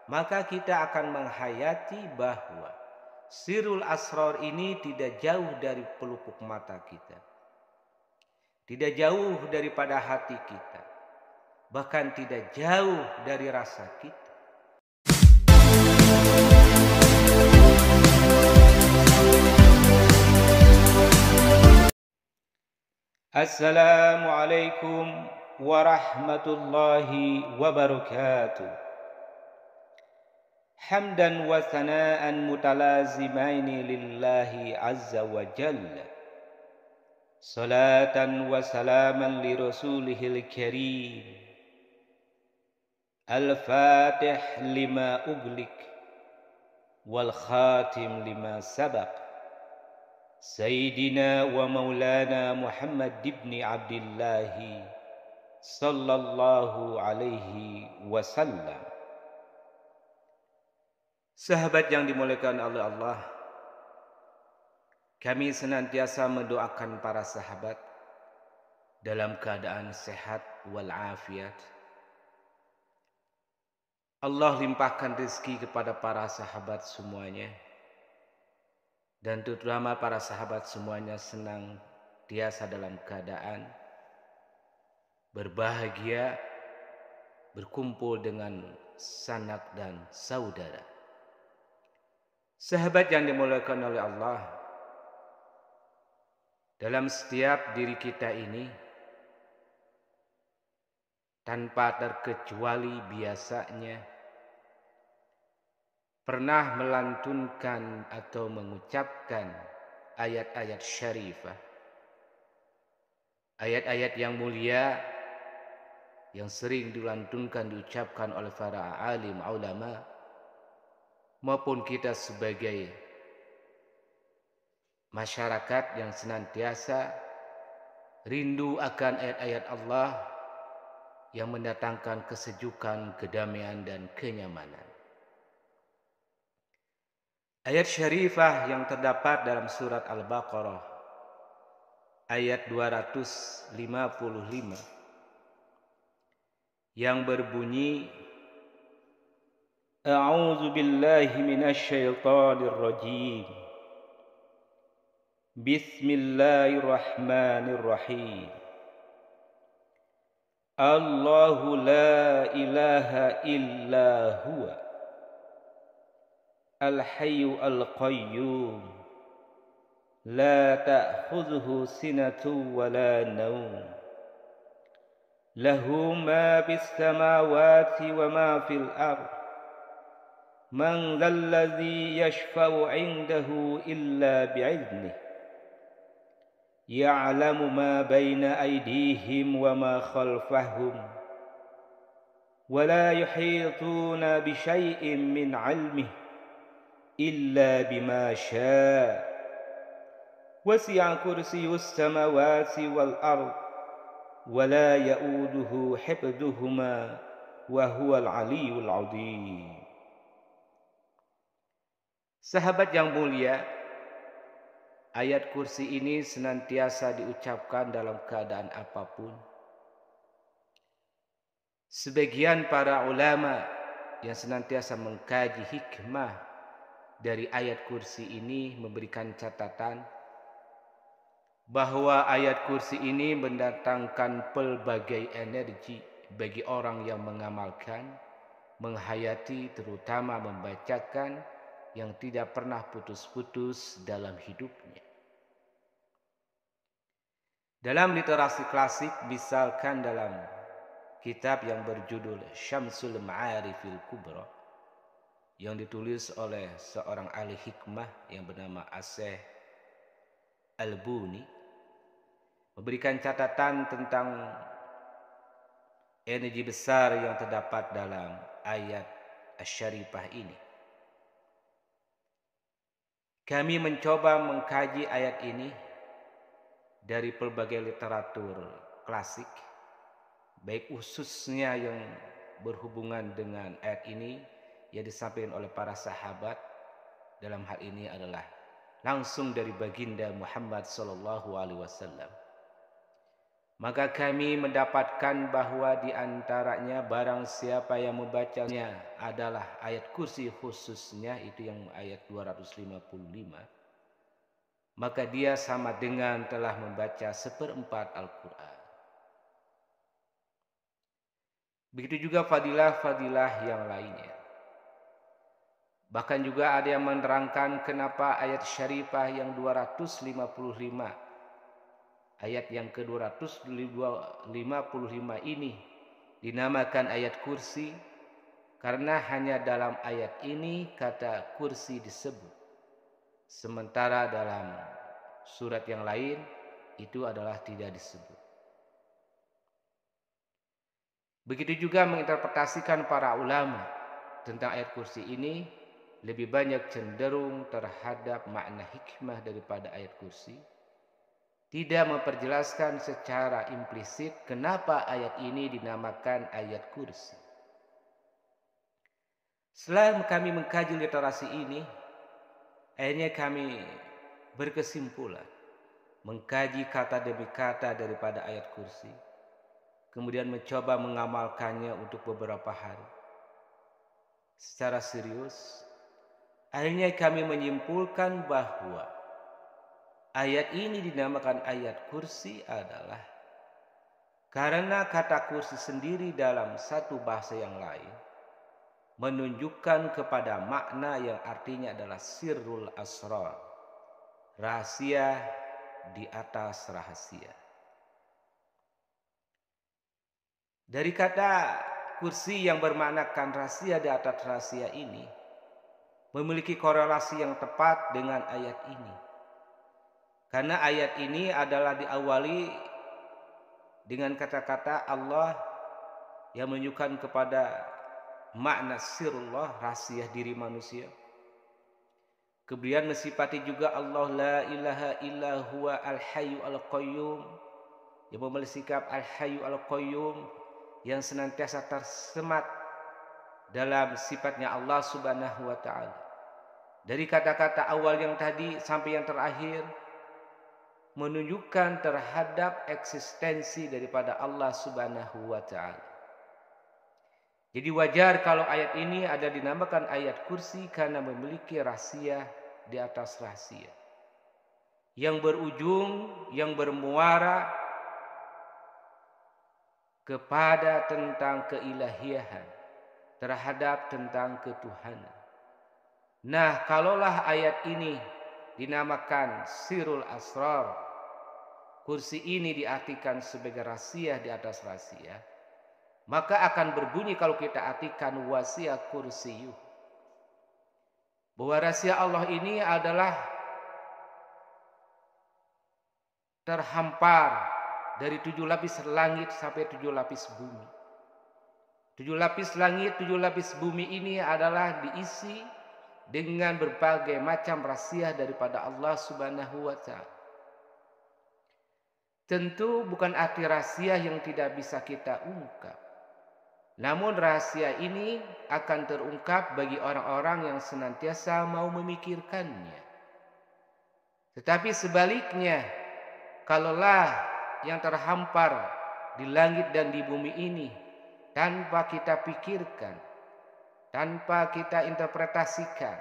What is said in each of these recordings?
maka kita akan menghayati bahwa sirul asrar ini tidak jauh dari pelupuk mata kita, tidak jauh daripada hati kita, bahkan tidak jauh dari rasa kita. Assalamualaikum warahmatullahi wabarakatuh. Hamdan wa thana'an mutalazimaini lillahi azza wa jalla. Salatan wa salaman li rasulihil karim. Al-fatih lima uglik wal khatim lima sabaq. Sayyidina wa maulana Muhammad ibn Abdullah sallallahu alaihi wasallam. Sahabat yang dimuliakan oleh Allah, kami senantiasa mendoakan para sahabat dalam keadaan sehat walafiat. Allah limpahkan rezeki kepada para sahabat semuanya, dan terutama para sahabat semuanya senantiasa dalam keadaan berbahagia, berkumpul dengan sanak dan saudara. Sahabat yang dimuliakan oleh Allah, dalam setiap diri kita ini tanpa terkecuali biasanya pernah melantunkan atau mengucapkan ayat-ayat syarifah, ayat-ayat yang mulia yang sering dilantunkan, diucapkan oleh para alim ulama, maupun kita sebagai masyarakat yang senantiasa rindu akan ayat-ayat Allah yang mendatangkan kesejukan, kedamaian dan kenyamanan. Ayat syarifah yang terdapat dalam surat Al-Baqarah ayat 255 yang berbunyi, A'udzu billahi minasy syaithanir rajim. Bismillahirrahmanirrahim. Allahu la ilaha illa huwa al-hayyu al-qayyum la ta'khudhuhu sinatun wa la nawm lahu ma bis samawati wa ma fil ardh Man dzalladzi yashfa'u 'indahu illa bi'idhnihi Ya'lamu ma baina aydihim wa ma khalfahum wa la yuhituna bi syai'in min 'ilmihi illa bima syaa' wasi'a kursiyyus samawati wal ardh wa la ya'uduhu hifdhuhuma wa huwal 'aliyyul 'azim. Sahabat yang mulia, ayat kursi ini senantiasa diucapkan dalam keadaan apapun. Sebagian para ulama yang senantiasa mengkaji hikmah dari ayat kursi ini memberikan catatan bahwa ayat kursi ini mendatangkan pelbagai energi bagi orang yang mengamalkan, menghayati, terutama membacakan, yang tidak pernah putus-putus dalam hidupnya. Dalam literasi klasik, misalkan dalam kitab yang berjudul Syamsul Ma'arifil Kubra yang ditulis oleh seorang ahli hikmah yang bernama Asyikh Al-Buni, memberikan catatan tentang energi besar yang terdapat dalam ayat asy-syarifah ini. Kami mencoba mengkaji ayat ini dari pelbagai literatur klasik, baik khususnya yang berhubungan dengan ayat ini yang disampaikan oleh para sahabat. Dalam hal ini adalah langsung dari baginda Muhammad sallallahu alaihi wasallam. Maka kami mendapatkan bahwa di antaranya barang siapa yang membacanya adalah ayat kursi khususnya, itu yang ayat 255, maka dia sama dengan telah membaca seperempat Al-Quran. Begitu juga fadilah-fadilah yang lainnya. Bahkan juga ada yang menerangkan kenapa ayat syarifah yang 255, ayat yang ke-255 ini dinamakan ayat kursi, karena hanya dalam ayat ini kata kursi disebut. Sementara dalam surat yang lain itu adalah tidak disebut. Begitu juga menginterpretasikan para ulama tentang ayat kursi ini lebih banyak cenderung terhadap makna hikmah daripada ayat kursi. Tidak memperjelaskan secara implisit kenapa ayat ini dinamakan ayat kursi. Setelah kami mengkaji literasi ini, akhirnya kami berkesimpulan mengkaji kata demi kata daripada ayat kursi, kemudian mencoba mengamalkannya untuk beberapa hari secara serius. Akhirnya kami menyimpulkan bahwa ayat ini dinamakan ayat kursi adalah karena kata kursi sendiri dalam satu bahasa yang lain menunjukkan kepada makna yang artinya adalah sirrul asrar, rahasia di atas rahasia. Dari kata kursi yang bermaknakan rahasia di atas rahasia ini memiliki korelasi yang tepat dengan ayat ini. Karena ayat ini adalah diawali dengan kata-kata Allah yang menunjukkan kepada makna sirullah, rahasia diri manusia. Kemudian mensifati juga Allah la ilaha illa huwa al-hayyu al-qayyum, yang memiliki sikap al-hayyu al-qayyum yang senantiasa tersemat dalam sifatnya Allah subhanahu wa ta'ala. Dari kata-kata awal yang tadi sampai yang terakhir menunjukkan terhadap eksistensi daripada Allah subhanahu wa ta'ala. Jadi wajar kalau ayat ini ada dinamakan ayat kursi karena memiliki rahasia di atas rahasia, yang berujung, yang bermuara kepada tentang keilahian, terhadap tentang ketuhanan. Nah, kalaulah ayat ini dinamakan sirul asrar, kursi ini diartikan sebagai rahasia di atas rahasia, maka akan berbunyi kalau kita artikan wasi'a kursiyuh, bahwa rahasia Allah ini adalah terhampar dari 7 lapis langit sampai 7 lapis bumi. 7 lapis langit, 7 lapis bumi ini adalah diisi dengan berbagai macam rahasia daripada Allah subhanahu wa ta'ala. Tentu bukan arti rahasia yang tidak bisa kita ungkap. Namun rahasia ini akan terungkap bagi orang-orang yang senantiasa mau memikirkannya. Tetapi sebaliknya, kalaulah yang terhampar di langit dan di bumi ini tanpa kita pikirkan, tanpa kita interpretasikan,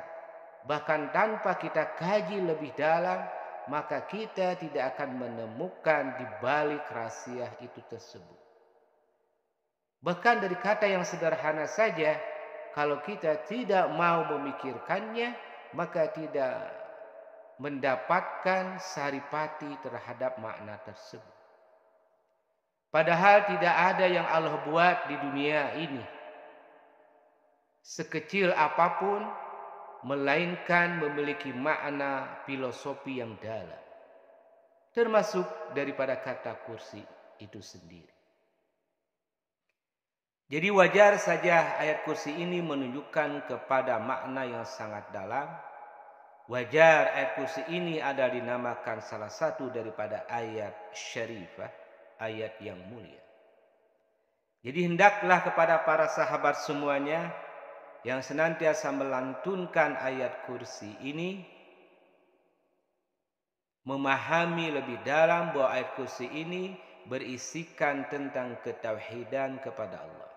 bahkan tanpa kita kaji lebih dalam, maka kita tidak akan menemukan di balik rahasia itu tersebut. Bahkan dari kata yang sederhana saja, kalau kita tidak mau memikirkannya, maka tidak mendapatkan saripati terhadap makna tersebut. Padahal tidak ada yang Allah buat di dunia ini, sekecil apapun, melainkan memiliki makna filosofi yang dalam, termasuk daripada kata kursi itu sendiri. Jadi wajar saja ayat kursi ini menunjukkan kepada makna yang sangat dalam. Wajar ayat kursi ini ada dinamakan salah satu daripada ayat syarifah, ayat yang mulia. Jadi hendaklah kepada para sahabat semuanya yang senantiasa melantunkan ayat kursi ini memahami lebih dalam bahwa ayat kursi ini berisikan tentang ketauhidan kepada Allah.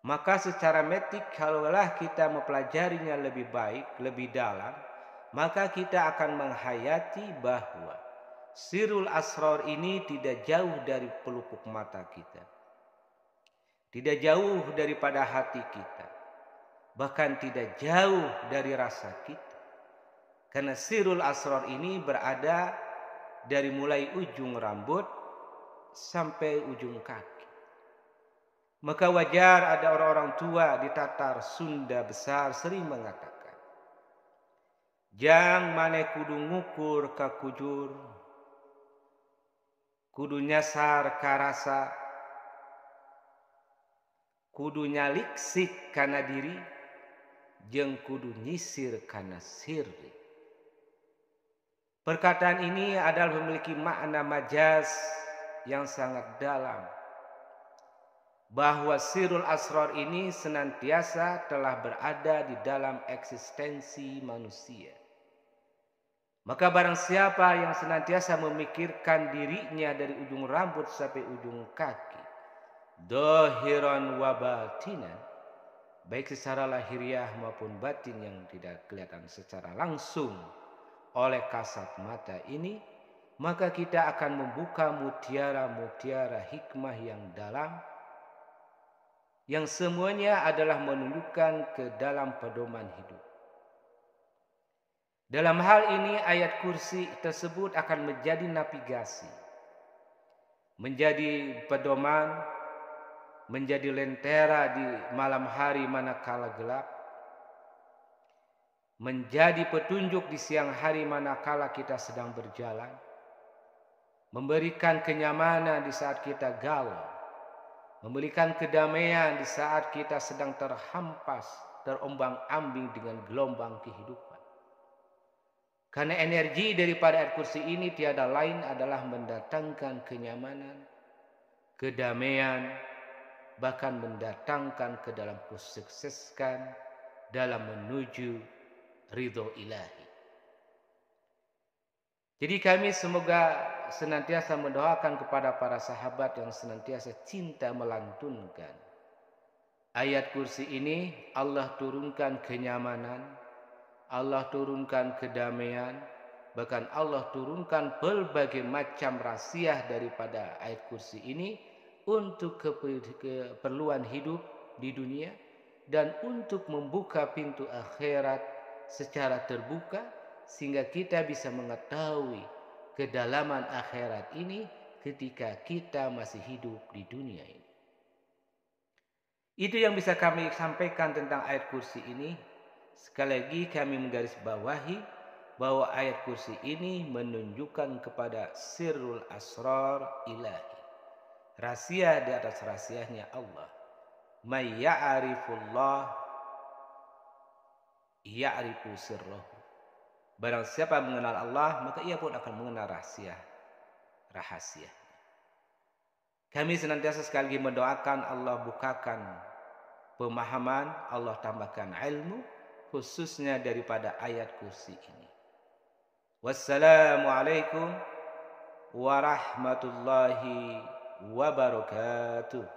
Maka secara metik kalaulah kita mempelajarinya lebih baik, lebih dalam, maka kita akan menghayati bahwa sirul asrar ini tidak jauh dari pelupuk mata kita. Tidak jauh daripada hati kita. Bahkan tidak jauh dari rasa kita. Karena sirul asrar ini berada dari mulai ujung rambut sampai ujung kaki. Maka wajar ada orang-orang tua di Tatar Sunda besar sering mengatakan, jang mane kudu ngukur ka kujur, kudu nyasar ka rasa, kudu nyaliksik kana diri, jeung kudu nyisir kana sirri. Perkataan ini adalah memiliki makna majaz yang sangat dalam. Bahwa sirul asrar ini senantiasa telah berada di dalam eksistensi manusia. Maka barang siapa yang senantiasa memikirkan dirinya dari ujung rambut sampai ujung kaki, dohiran wa batinan, baik secara lahiriah maupun batin yang tidak kelihatan secara langsung oleh kasat mata ini, maka kita akan membuka mutiara-mutiara hikmah yang dalam, yang semuanya adalah menunjukkan ke dalam pedoman hidup. Dalam hal ini ayat kursi tersebut akan menjadi navigasi, menjadi pedoman, menjadi lentera di malam hari manakala gelap, menjadi petunjuk di siang hari manakala kita sedang berjalan, memberikan kenyamanan di saat kita galau, memberikan kedamaian di saat kita sedang terhampas, terombang-ambing dengan gelombang kehidupan. Karena energi daripada ayat kursi ini tiada lain adalah mendatangkan kenyamanan, kedamaian, bahkan mendatangkan ke dalam kesukseskan dalam menuju ridho ilahi. Jadi kami semoga senantiasa mendoakan kepada para sahabat yang senantiasa cinta melantunkan ayat kursi ini. Allah turunkan kenyamanan, Allah turunkan kedamaian, bahkan Allah turunkan berbagai macam rahasia daripada ayat kursi ini untuk keperluan hidup di dunia dan untuk membuka pintu akhirat secara terbuka, sehingga kita bisa mengetahui kedalaman akhirat ini ketika kita masih hidup di dunia ini. Itu yang bisa kami sampaikan tentang ayat kursi ini. Sekali lagi kami menggarisbawahi bahwa ayat kursi ini menunjukkan kepada sirrul asrar ilahi, rahasia di atas rahasianya Allah. May ya'rifullah ya'rifu sirrahu. Barang siapa mengenal Allah, maka ia pun akan mengenal rahasia. Kami senantiasa sekali lagi mendoakan Allah bukakan pemahaman, Allah tambahkan ilmu, khususnya daripada ayat kursi ini. Wassalamualaikum warahmatullahi wabarakatuh.